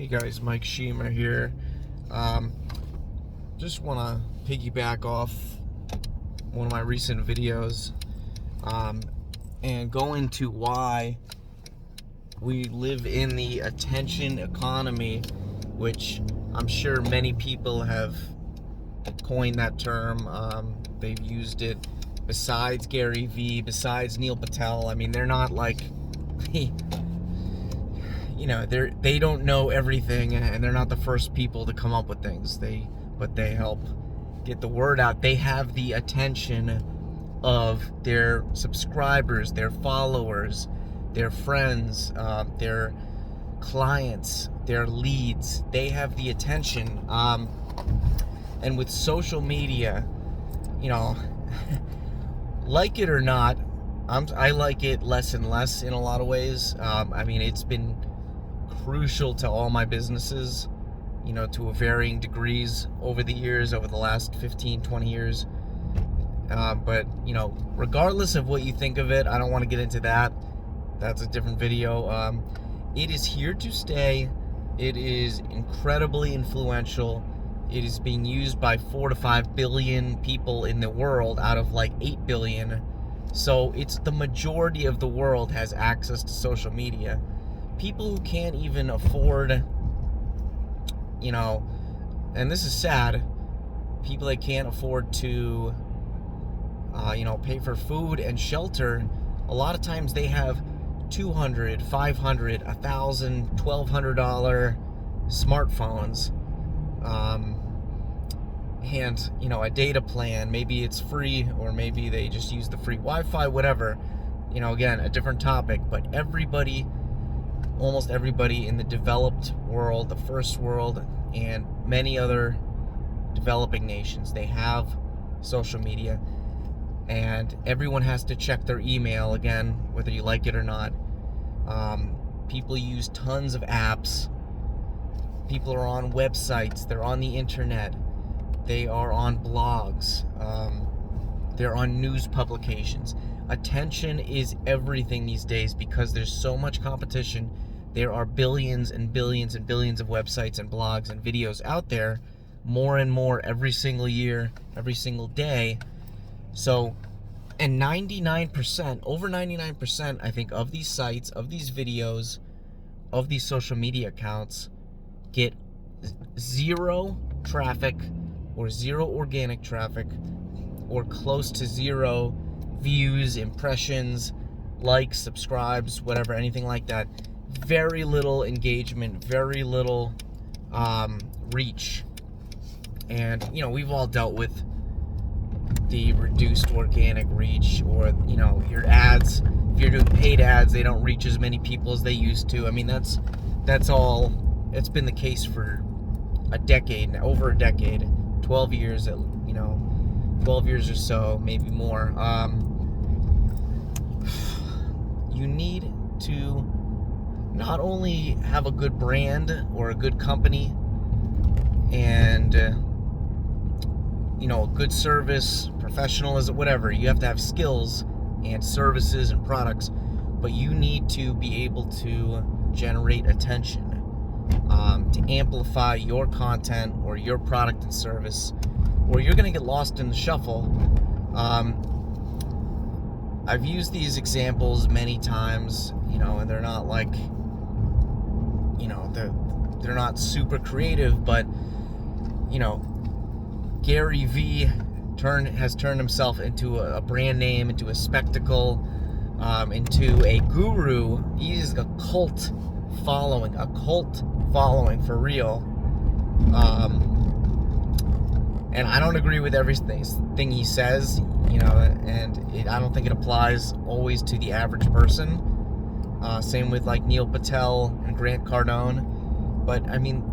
Hey guys, Mike Sheemer here. Just want to piggyback off one of my recent videos and go into why we live in the attention economy, which I'm sure many people have coined that term. They've used it besides Gary Vee, besides Neil Patel. I mean, they're not like they don't know everything, and they're not the first people to come up with things. But they help get the word out. They have the attention of their subscribers, their followers, their friends, their clients, their leads. They have the attention. And with social media, like it or not, I like it less and less in a lot of ways. I mean, it's been crucial to all my businesses, to a varying degrees over the years, over the last 15, 20 years. But, regardless of what you think of it, I don't want to get into that. That's a different video. It is here to stay. It is incredibly influential. It is being used by 4 to 5 billion people in the world out of like 8 billion. So it's the majority of the world has access to social media. People who can't even afford, and this is sad, people that can't afford to, pay for food and shelter, a lot of times they have $200, $500, $1,000, $1,200 smartphones, and, a data plan. Maybe it's free, or maybe they just use the free Wi-Fi, whatever. Again, a different topic, but almost everybody in the developed world, the first world, and many other developing nations, they have social media, and everyone has to check their email, again, whether you like it or not. People use tons of apps. People are on websites. They're on the internet. They are on blogs. They're on news publications. Attention is everything these days because there's so much competition. There are billions and billions and billions of websites and blogs and videos out there, more and more every single year, every single day. So, and 99%, over 99%, I think, of these sites, of these videos, of these social media accounts get zero traffic or zero organic traffic or close to zero views, impressions, likes, subscribes, whatever, anything like that. Very little engagement, very little reach. And, we've all dealt with the reduced organic reach, or, your ads. If you're doing paid ads, they don't reach as many people as they used to. I mean, that's all. It's been the case for a decade, over a decade, 12 years, 12 years or so, maybe more. You need to not only have a good brand or a good company and, a good service, professionalism, whatever. You have to have skills and services and products, but you need to be able to generate attention, to amplify your content or your product and service, or you're going to get lost in the shuffle. I've used these examples many times, and they're not like, they're not super creative, but, Gary Vee has turned himself into a brand name, into a spectacle, into a guru. He's a cult following for real. And I don't agree with everything he says, and I don't think it applies always to the average person. Same with like Neil Patel and Grant Cardone. But I mean,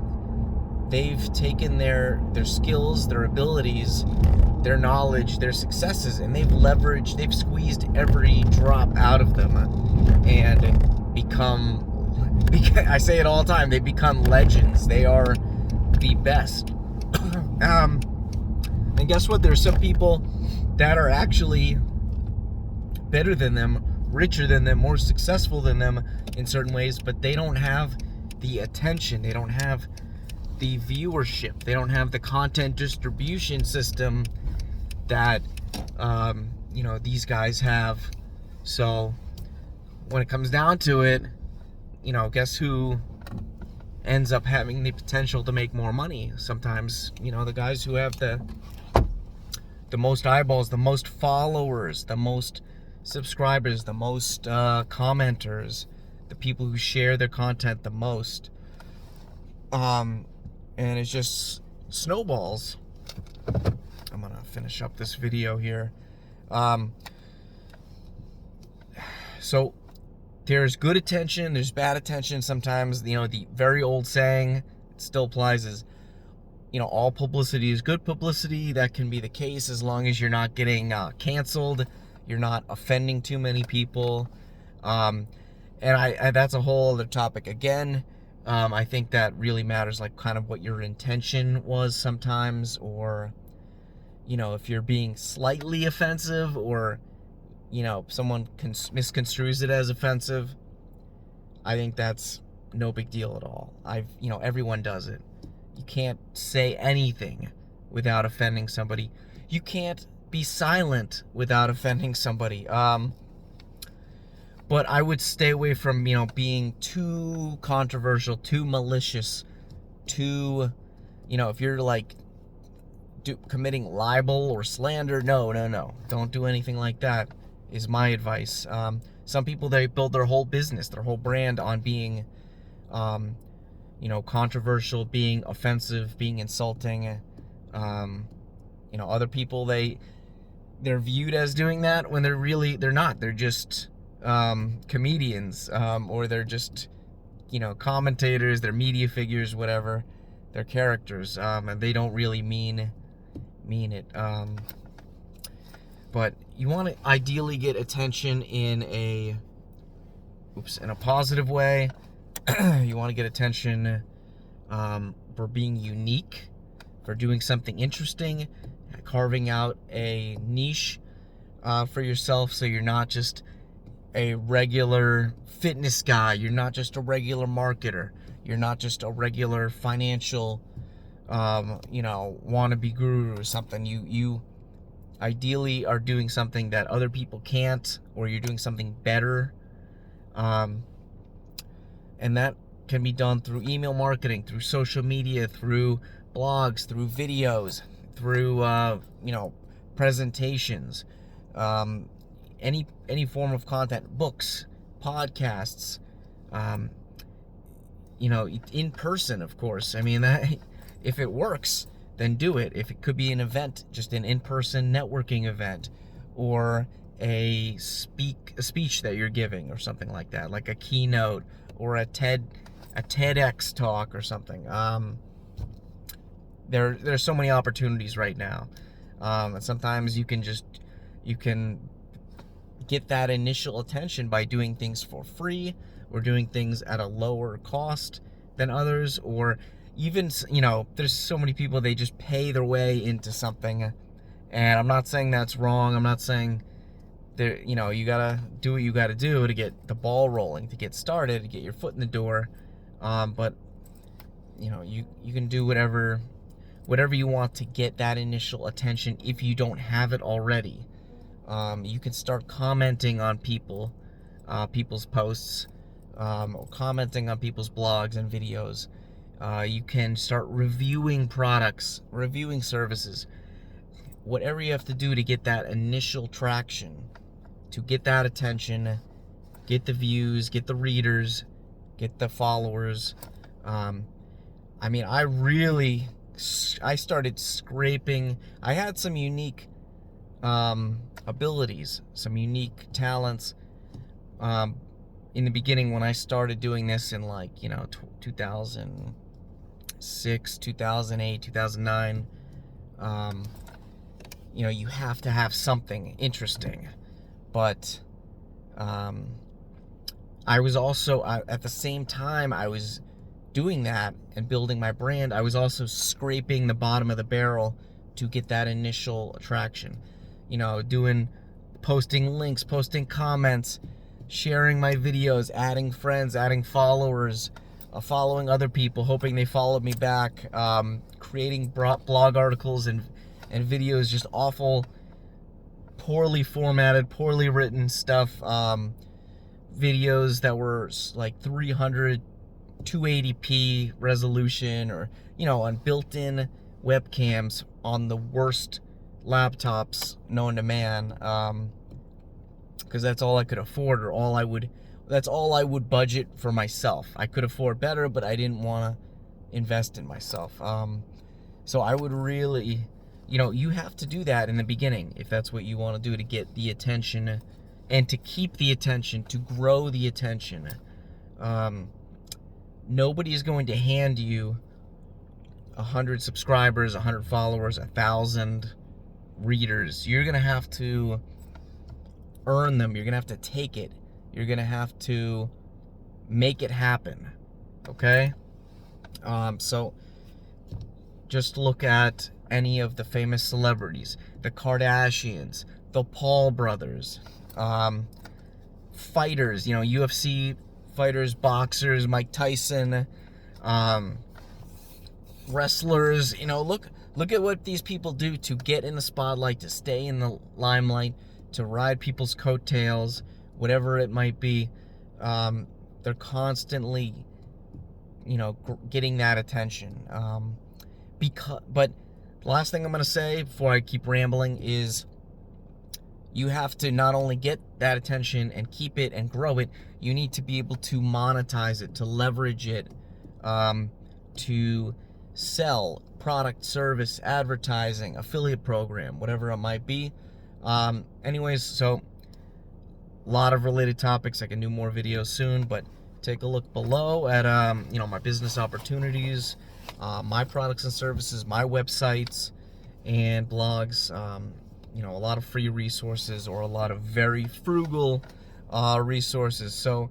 they've taken their skills, their abilities, their knowledge, their successes, and they've squeezed every drop out of them, and I say it all the time, they become legends. They are the best. And guess what? There's some people that are actually better than them, richer than them, more successful than them in certain ways, but they don't have the attention, they don't have the viewership, they don't have the content distribution system that these guys have. So when it comes down to it, guess who ends up having the potential to make more money? Sometimes, the guys who have the most eyeballs, the most followers, the most subscribers, the most commenters, the people who share their content the most. And it just snowballs. I'm gonna finish up this video here. So there's good attention, there's bad attention. Sometimes, the very old saying still applies, is, all publicity is good publicity. That can be the case as long as you're not getting canceled, you're not offending too many people. And that's a whole other topic again. I think that really matters, like kind of what your intention was sometimes, or, if you're being slightly offensive, or, someone misconstrues it as offensive. I think that's no big deal at all. Everyone does it. You can't say anything without offending somebody. You can't be silent without offending somebody. But I would stay away from, being too controversial, too malicious, too, if you're like committing libel or slander, no. Don't do anything like that, is my advice. Some people, they build their whole business, their whole brand on being, controversial, being offensive, being insulting. Other people, they're viewed as doing that when they're not. They're just comedians, or they're just, commentators, they're media figures, whatever. They're characters, and they don't really mean it. But you want to ideally get attention in a positive way. You want to get attention for being unique, for doing something interesting, carving out a niche for yourself, so you're not just a regular fitness guy, you're not just a regular marketer, you're not just a regular financial wannabe guru or something. You ideally are doing something that other people can't, or you're doing something better. And that can be done through email marketing, through social media, through blogs, through videos, through presentations, any form of content, books, podcasts, in person, of course. I mean, that if it works, then do it. If it could be an event, just an in-person networking event, or a speech that you're giving, or something like that, like a keynote, or a TEDx talk or something. There's so many opportunities right now, and sometimes you can get that initial attention by doing things for free, or doing things at a lower cost than others, or even, there's so many people, they just pay their way into something. And I'm not saying that's wrong. I'm not saying that, you gotta do what you gotta do to get the ball rolling, to get started, to get your foot in the door. But you can do whatever you want to get that initial attention if you don't have it already. You can start commenting on people's posts, or commenting on people's blogs and videos. You can start reviewing products, reviewing services. Whatever you have to do to get that initial traction, to get that attention, get the views, get the readers, get the followers. I started scraping. I had some unique abilities, some unique talents in the beginning when I started doing this in 2006, 2008, 2009. You have to have something interesting. But I was also, at the same time I was doing that and building my brand, I was also scraping the bottom of the barrel to get that initial attraction. Posting links, posting comments, sharing my videos, adding friends, adding followers, following other people, hoping they followed me back, creating blog articles and videos, just awful, poorly formatted, poorly written stuff, videos that were like 300, 280p resolution, or, you know, on built-in webcams on the worst laptops known to man, because that's all I could afford, or that's all I would budget for myself. I could afford better, but I didn't want to invest in myself. So I would really, you know, you have to do that in the beginning if that's what you want to do, to get the attention and to keep the attention, to grow the attention. Nobody is going to hand you 100 subscribers, 100 followers, 1,000 readers. You're going to have to earn them. You're going to have to take it. You're going to have to make it happen. Okay? So just look at any of the famous celebrities, the Kardashians, the Paul brothers, fighters, you know, UFC fighters, boxers, Mike Tyson, wrestlers. You know, look at what these people do to get in the spotlight, to stay in the limelight, to ride people's coattails, whatever it might be. They're constantly, you know, getting that attention. But the last thing I'm going to say before I keep rambling is, you have to not only get that attention and keep it and grow it, you need to be able to monetize it, to leverage it, to sell product, service, advertising, affiliate program, whatever it might be. Anyways, so a lot of related topics. I can do more videos soon, but take a look below at you know, my business opportunities, my products and services, my websites and blogs. You know, a lot of free resources, or a lot of very frugal resources. So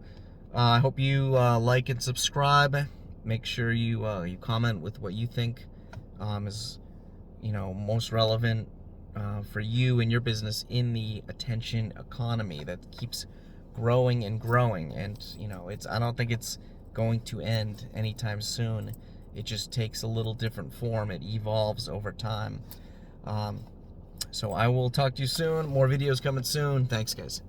I hope you like and subscribe. Make sure you comment with what you think is, you know, most relevant for you and your business in the attention economy that keeps growing and growing. And, you know, I don't think it's going to end anytime soon. It just takes a little different form. It evolves over time. So I will talk to you soon. More videos coming soon. Thanks, guys.